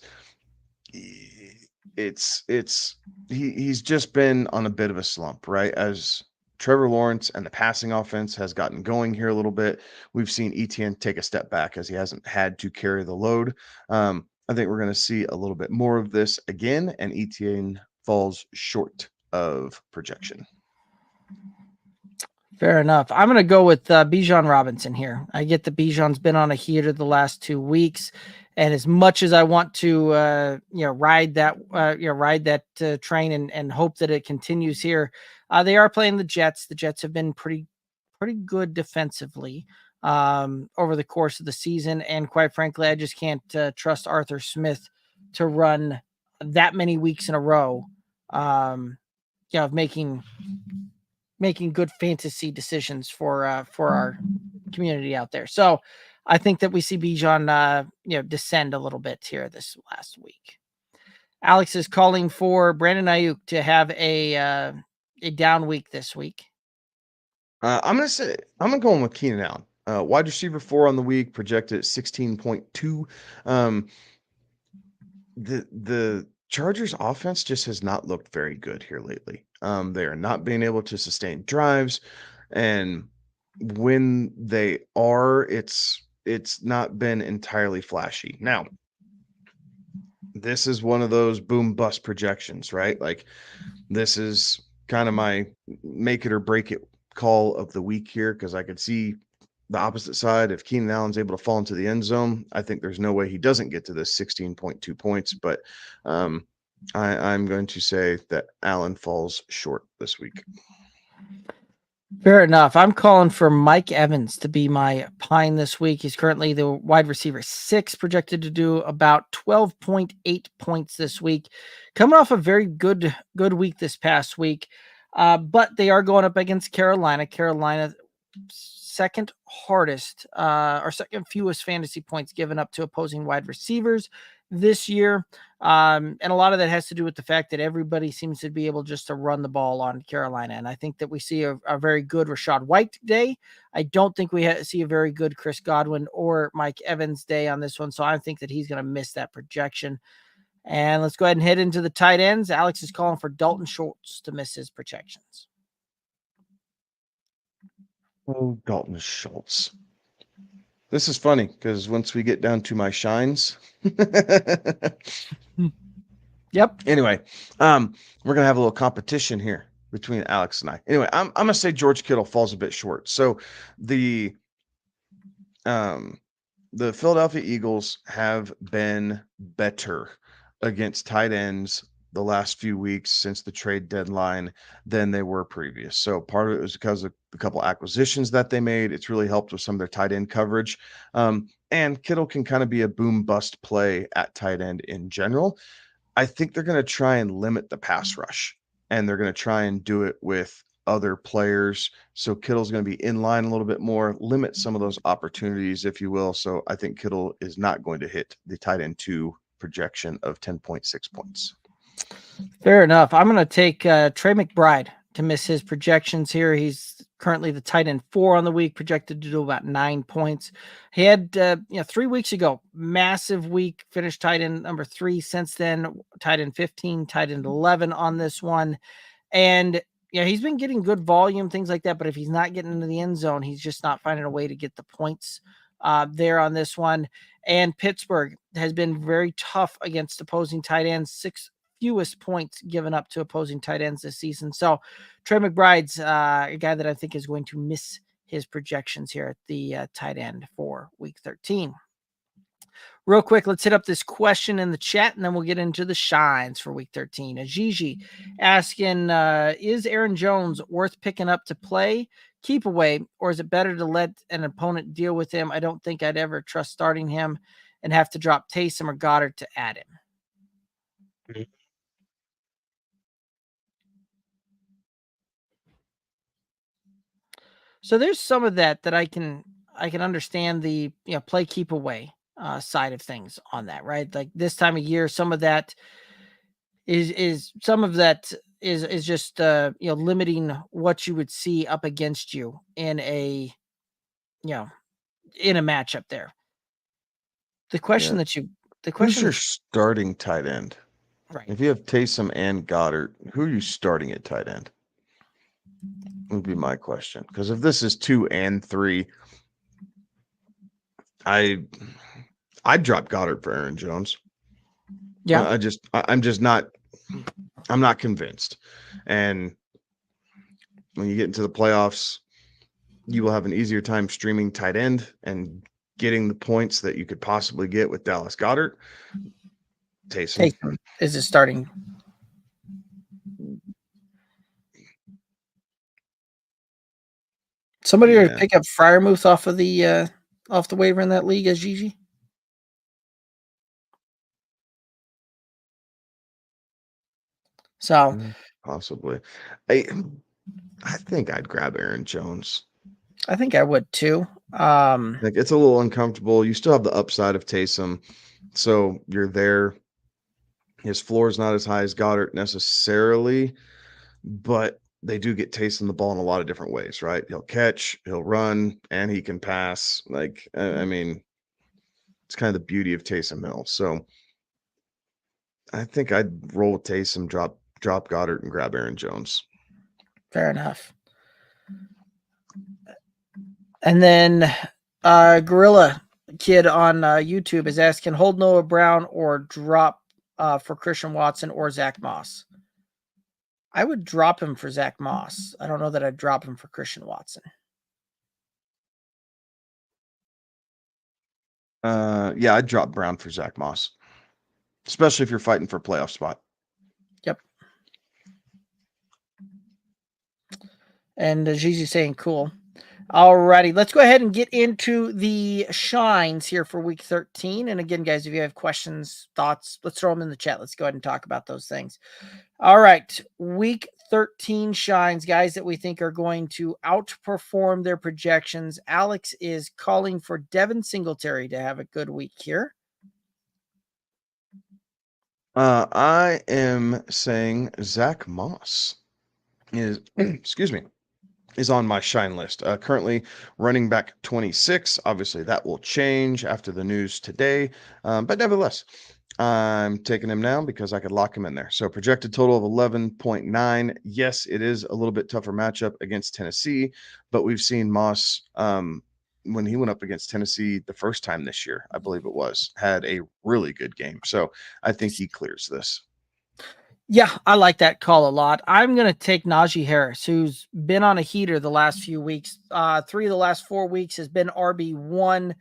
He's just been on a bit of a slump, right? As Trevor Lawrence and the passing offense has gotten going here a little bit, we've seen Etienne take a step back as he hasn't had to carry the load. I think we're going to see a little bit more of this again, and Etienne falls short of projection. Fair enough. I'm going to go with Bijan Robinson here. I get that Bijan's been on a heater the last 2 weeks, and as much as I want to, ride that train and hope that it continues here, they are playing the Jets. The Jets have been pretty good defensively over the course of the season, and quite frankly, I just can't trust Arthur Smith to run that many weeks in a row. Of making good fantasy decisions for our community out there. So I think that we see Bijan, descend a little bit here this last week. Alex is calling for Brandon Ayuk to have a down week this week. I'm going with Keenan Allen, wide receiver 4 on the week, projected at 16.2. The Chargers offense just has not looked very good here lately. They are not being able to sustain drives, and when they are, it's not been entirely flashy. Now, this is one of those boom bust projections, right? Like, this is kind of my make it or break it call of the week here, because I could see the opposite side. If Keenan Allen's able to fall into the end zone, I think there's no way he doesn't get to this 16.2 points. But I'm going to say that Allen falls short this week. Fair enough. I'm calling for Mike Evans to be my pine this week. He's currently the wide receiver 6, projected to do about 12.8 points this week. Coming off a very good week this past week. But they are going up against Carolina. Carolina, second hardest or second fewest fantasy points given up to opposing wide receivers this year. And a lot of that has to do with the fact that everybody seems to be able just to run the ball on Carolina. And I think that we see a very good Rachaad White day. I don't think we see a very good Chris Godwin or Mike Evans day on this one. So I think that he's going to miss that projection. And let's go ahead and head into the tight ends. Alex is calling for Dalton Schultz to miss his projections. Oh, Dalton Schultz. This is funny because once we get down to my shines. Yep. Anyway, we're gonna have a little competition here between Alex and I. Anyway, I'm gonna say George Kittle falls a bit short. So the Philadelphia Eagles have been better against tight ends the last few weeks since the trade deadline than they were previous. So part of it was because of a couple acquisitions that they made. It's really helped with some of their tight end coverage. And Kittle can kind of be a boom bust play at tight end in general. I think they're going to try and limit the pass rush, and they're going to try and do it with other players. So Kittle's going to be in line a little bit more, limit some of those opportunities, if you will. So I think Kittle is not going to hit the tight end 2 projection of 10.6 points. Fair enough. I'm going to take Trey McBride to miss his projections here. He's currently the tight end 4 on the week, projected to do about 9 points. He had 3 weeks ago, massive week, finished tight end number 3 since then, tight end 15, tight end 11 on this one. And he's been getting good volume, things like that. But if he's not getting into the end zone, he's just not finding a way to get the points there on this one. And Pittsburgh has been very tough against opposing tight ends, 6 fewest points given up to opposing tight ends this season. So Trey McBride's a guy that I think is going to miss his projections here at the tight end for week 13. Real quick, let's hit up this question in the chat, and then we'll get into the shines for week 13. Ajiji asking, is Aaron Jones worth picking up to play, keep away, or is it better to let an opponent deal with him? I don't think I'd ever trust starting him and have to drop Taysom or Goddard to add him. So there's some of that I can understand the play keep away side of things on that, right? Like this time of year, some of that is some of that is just limiting what you would see up against you in a in a matchup there. The question Yeah. that you the Who's question your that starting tight end? right. If you have Taysom and Goddard, who are you starting at tight end? Would be my question. Because if this is 2 and 3, I'd drop Goddard for Aaron Jones. Yeah. I'm not convinced. And when you get into the playoffs, you will have an easier time streaming tight end and getting the points that you could possibly get with Dallas Goddard. Taysom. Taysom is it starting? Somebody to pick up Freiermuth off the waiver in that league as Gigi. So Possibly. I think I'd grab Aaron Jones. I think I would too. Like it's a little uncomfortable. You still have the upside of Taysom, so you're there. His floor is not as high as Goddard necessarily, but they do get Taysom the ball in a lot of different ways, right? He'll catch, he'll run, and he can pass. Like I mean, it's kind of the beauty of Taysom Hill. So I think I'd roll with Taysom, drop Goddard, and grab Aaron Jones. Fair enough. And then Gorilla Kid on YouTube is asking, hold Noah Brown or drop for Christian Watson or Zach Moss? I would drop him for Zach Moss. I don't know that I'd drop him for Christian Watson. Yeah, I'd drop Brown for Zach Moss, especially if you're fighting for a playoff spot. Yep. And Gigi's saying cool. All righty, let's go ahead and get into the shines here for week 13. And again, guys, if you have questions, thoughts, let's throw them in the chat. Let's go ahead and talk about those things. All right, week 13 shines, guys, that we think are going to outperform their projections. Alex is calling for Devin Singletary to have a good week here. I am saying Zach Moss is, excuse me, is on my shine list. Currently running back 26. Obviously, that will change after the news today. But nevertheless, I'm taking him now because I could lock him in there. So projected total of 11.9. Yes, it is a little bit tougher matchup against Tennessee, but we've seen Moss when he went up against Tennessee the first time this year, I believe it was, had a really good game. So I think he clears this. Yeah, I like that call a lot. I'm going to take Najee Harris, who's been on a heater the last few weeks. 3 of the last 4 weeks has been RB1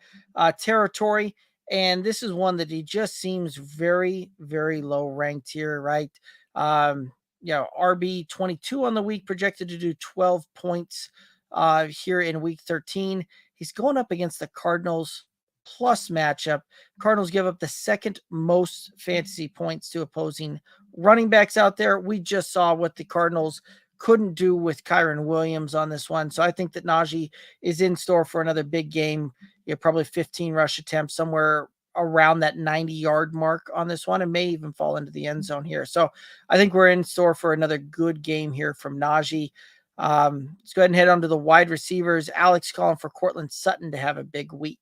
territory. And this is one that he just seems very, very low ranked here, right? RB 22 on the week, projected to do 12 points here in week 13. He's going up against the Cardinals plus matchup. Cardinals give up the second most fantasy points to opposing running backs out there. We just saw what the Cardinals couldn't do with Kyron Williams on this one. So I think that Najee is in store for another big game. Probably 15 rush attempts, somewhere around that 90-yard mark on this one, and may even fall into the end zone here. So I think we're in store for another good game here from Najee. Let's go ahead and head on to the wide receivers. Alex calling for Cortland Sutton to have a big week.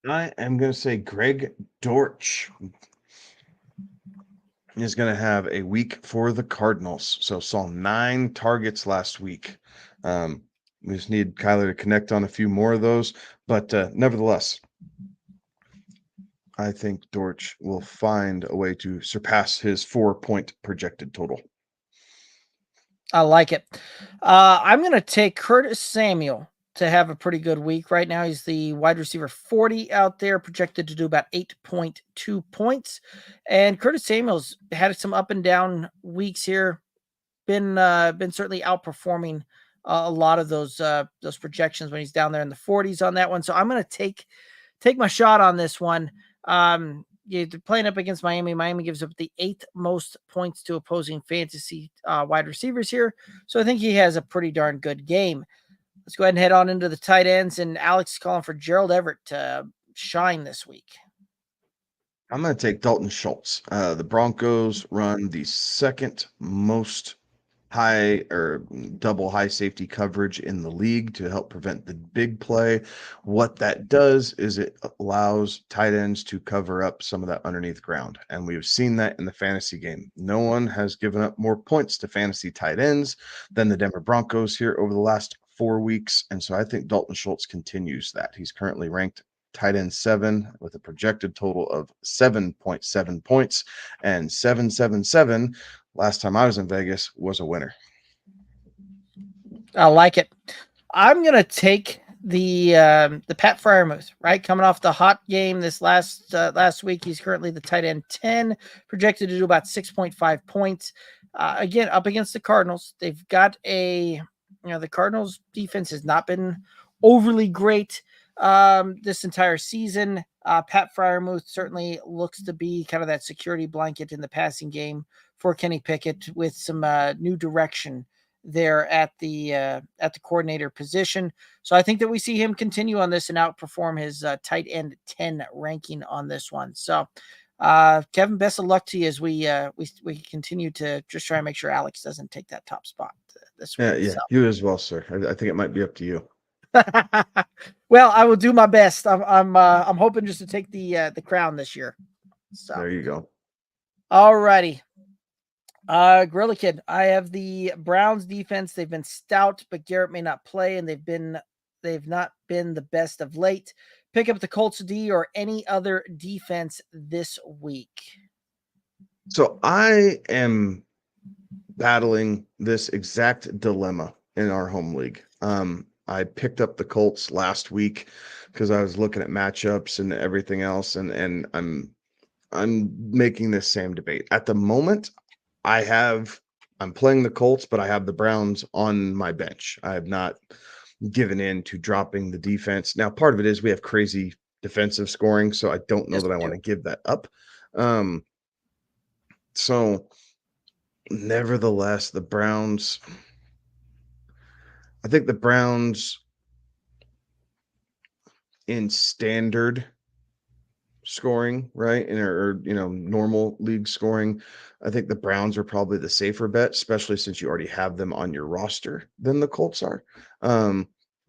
I am going to say Greg Dortch is going to have a week for the Cardinals. So saw 9 targets last week. We just need Kyler to connect on a few more of those. But nevertheless, I think Dortch will find a way to surpass his 4-point projected total. I like it. I'm going to take Curtis Samuel to have a pretty good week. Right now, he's the wide receiver 40 out there, projected to do about 8.2 points. And Curtis Samuel's had some up and down weeks here. Been certainly outperforming a lot of those projections when he's down there in the 40s on that one. So I'm going to take my shot on this one. You're playing up against Miami. Miami gives up the 8th most points to opposing fantasy wide receivers here. So I think he has a pretty darn good game. Let's go ahead and head on into the tight ends. And Alex is calling for Gerald Everett to shine this week. I'm going to take Dalton Schultz. The Broncos run the second most high or double high safety coverage in the league to help prevent the big play. What that does is it allows tight ends to cover up some of that underneath ground. And we've seen that in the fantasy game. No one has given up more points to fantasy tight ends than the Denver Broncos here over the last 4 weeks. And so I think Dalton Schultz continues that. He's currently ranked tight end 7 with a projected total of 7.7 points, and 777 last time I was in Vegas was a winner. I like it. I'm gonna take the Pat Freiermuth, right? Coming off the hot game this last week. He's currently the tight end 10, projected to do about 6.5 points. Again, up against the Cardinals. They've got the Cardinals defense has not been overly great this entire season. Pat Freiermuth certainly looks to be kind of that security blanket in the passing game for Kenny Pickett, with some new direction there at the coordinator position. So I think that we see him continue on this and outperform his tight end 10 ranking on this one. So Kevin, best of luck to you as we continue to just try and make sure Alex doesn't take that top spot this week. Yeah, so. You as well, sir. I think it might be up to you. Well, I will do my best. I'm hoping just to take the crown this year. So there you go. All righty. Gorilla Kid, I have the Browns defense. They've been stout, but Garrett may not play, and they've not been the best of late. Pick up the Colts D or any other defense this week. So I am battling this exact dilemma in our home league. I picked up the Colts last week because I was looking at matchups and everything else, and I'm making this same debate. At the moment, I'm playing the Colts, but I have the Browns on my bench. I have not given in to dropping the defense. Now, part of it is we have crazy defensive scoring, so I don't know that I want to give that up. So nevertheless, the Browns, I think the Browns in standard scoring, right? Or normal league scoring, I think the Browns are probably the safer bet, especially since you already have them on your roster than the Colts are.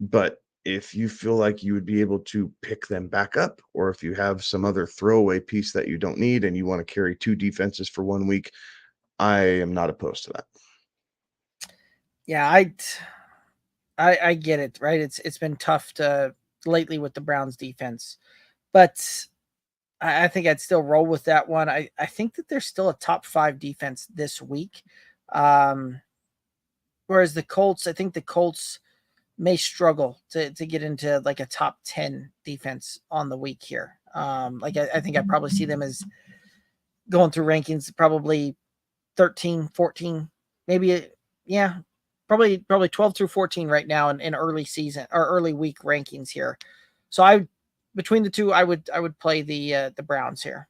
But if you feel like you would be able to pick them back up, or if you have some other throwaway piece that you don't need and you want to carry 2 defenses for 1 week, I am not opposed to that. Yeah, I get it, right? It's been tough lately with the Browns defense, but I think I'd still roll with that one. I think that they're still a top 5 defense this week. Whereas the Colts, I think the Colts may struggle to get into like a top 10 defense on the week here. I think I probably see them as going through rankings, probably 13, 14, maybe, probably 12 through 14 right now in early season or early week rankings here. So between the two, I would play the Browns here.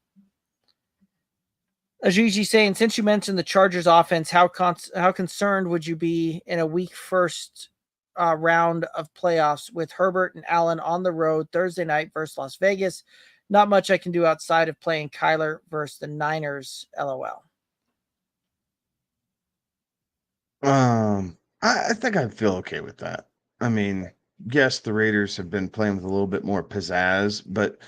Ajiji saying, since you mentioned the Chargers offense, how concerned would you be in a week first round of playoffs with Herbert and Allen on the road Thursday night versus Las Vegas? Not much I can do outside of playing Kyler versus the Niners. LOL. I think I feel okay with that. I mean, yes, the Raiders have been playing with a little bit more pizzazz, but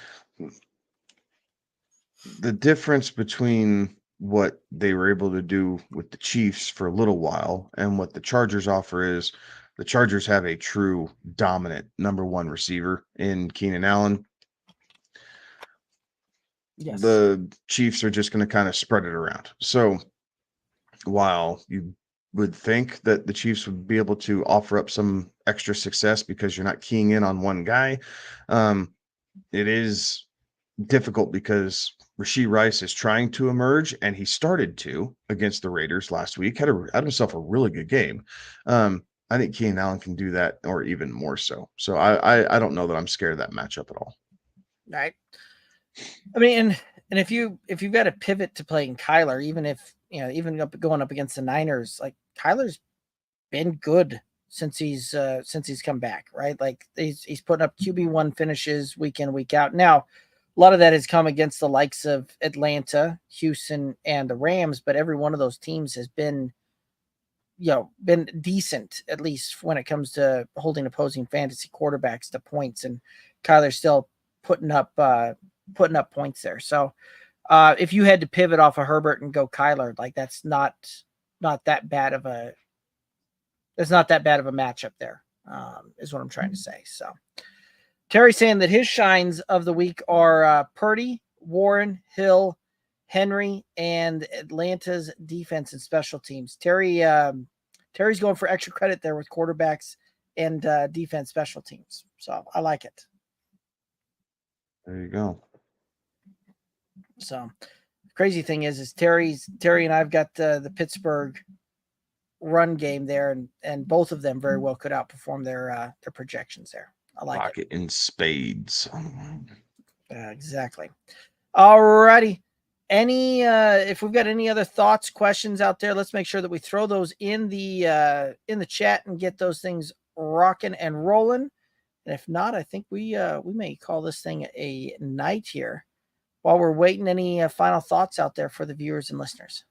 the difference between what they were able to do with the Chiefs for a little while and what the Chargers offer is the Chargers have a true dominant number 1 receiver in Keenan Allen. Yes. The Chiefs are just going to kind of spread it around. So while you would think that the Chiefs would be able to offer up some extra success because you're not keying in on one guy, it is difficult because Rashee Rice is trying to emerge, and he started to against the Raiders last week, had himself a really good game. I think Keenan Allen can do that, or even more so. So I don't know that I'm scared of that matchup at all. Right. I mean, And if you've got to pivot to playing Kyler, even going up against the Niners, like Kyler's been good since he's come back, right? Like he's putting up QB1 finishes week in, week out. Now, a lot of that has come against the likes of Atlanta, Houston, and the Rams, but every one of those teams has been decent, at least when it comes to holding opposing fantasy quarterbacks to points, and Kyler's still putting up points there. So if you had to pivot off of Herbert and go Kyler, like that's not that bad of a matchup there, is what I'm trying to say. So Terry saying that his shines of the week are Purdy, Warren, Hill, Henry, and Atlanta's defense and special teams. Terry's going for extra credit there with quarterbacks and defense special teams. So I like it. There you go. So crazy thing is Terry and I've got the Pittsburgh run game there, and both of them very well could outperform their projections there. I like Pocket in spades. Exactly. All righty. If we've got any other thoughts, questions out there, let's make sure that we throw those in the chat and get those things rocking and rolling. And if not, I think we may call this thing a night here. While we're waiting, any final thoughts out there for the viewers and listeners?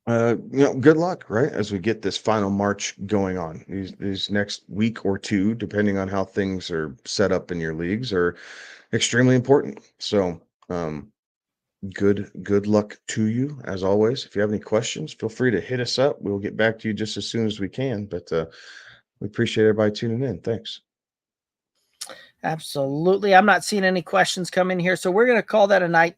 Good luck, right? As we get this final march going on, these next week or two, depending on how things are set up in your leagues, are extremely important. So, good luck to you as always. If you have any questions, feel free to hit us up. We'll get back to you just as soon as we can, but we appreciate everybody tuning in. Thanks. Absolutely. I'm not seeing any questions come in here, so we're going to call that a night.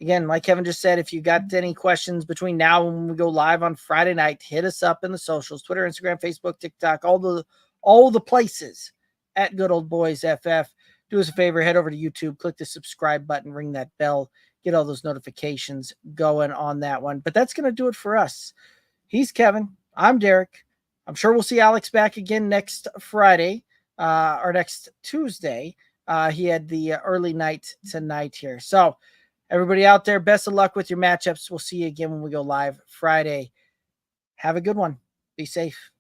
Again, like Kevin just said, if you got any questions between now and when we go live on Friday night, hit us up in the socials, Twitter, Instagram, Facebook, TikTok, all the places at Good Old Boys FF. Do us a favor, head over to YouTube, click the subscribe button, ring that bell, get all those notifications going on that one. But that's going to do it for us. He's Kevin. I'm Derek. I'm sure we'll see Alex back again next Friday or next Tuesday. He had the early night tonight here. So everybody out there, best of luck with your matchups. We'll see you again when we go live Friday. Have a good one. Be safe.